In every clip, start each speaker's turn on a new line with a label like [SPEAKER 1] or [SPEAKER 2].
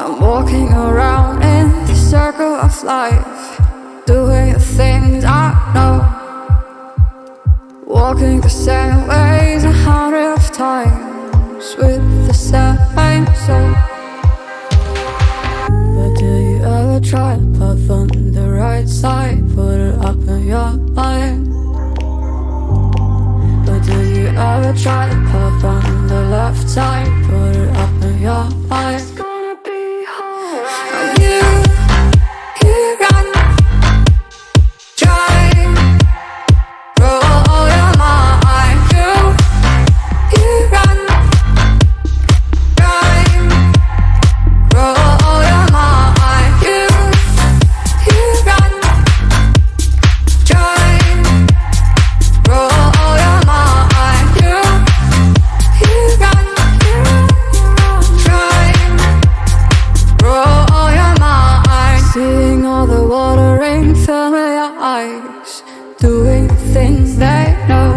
[SPEAKER 1] I'm walking around in the circle of life, doing the things I know, walking the same ways 100 times with the same soul. But do you ever try to path on the right side, put it up in your mind? But do you ever try to path on the left side, put it up in your mind? It's gonna be alright. You run, try, roll your mind. You run, try, roll your mind. You run, try, roll your mind. You run, try, roll your mind. Seeing all the watering familiar eyes, doing things they know,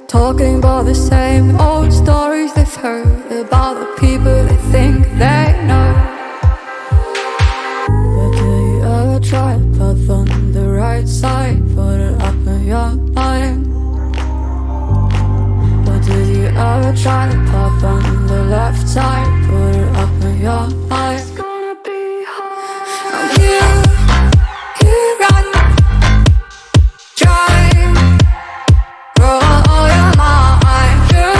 [SPEAKER 1] talking about the same old stories they've heard about the people they think they know. But do you ever try to path on the right side, put it up in your mind? But do you ever try to path on the left side, put it up in your mind? It's gonna be hard. You run, try, roll your mind. You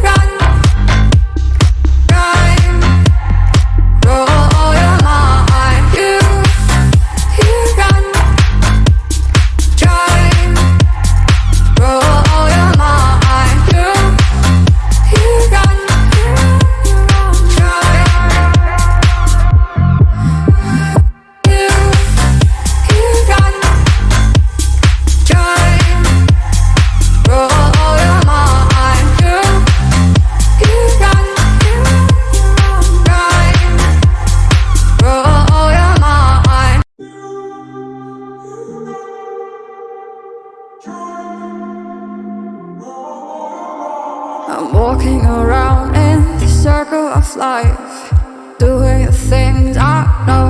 [SPEAKER 1] run, try, roll your mind. You run, try, roll your mind. You run, try, you run, try, roll your mind. You run, try, roll your mind. I'm walking around in the circle of life, doing the things I know,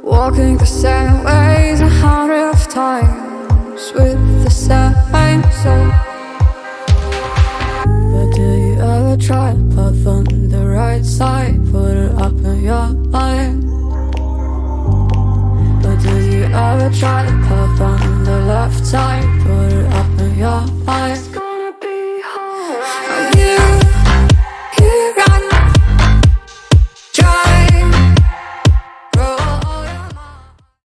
[SPEAKER 1] walking the same ways 100 times with the same soul. But do you ever try to path on the right side, put it up in your mind? But do you ever try to path on the left side, put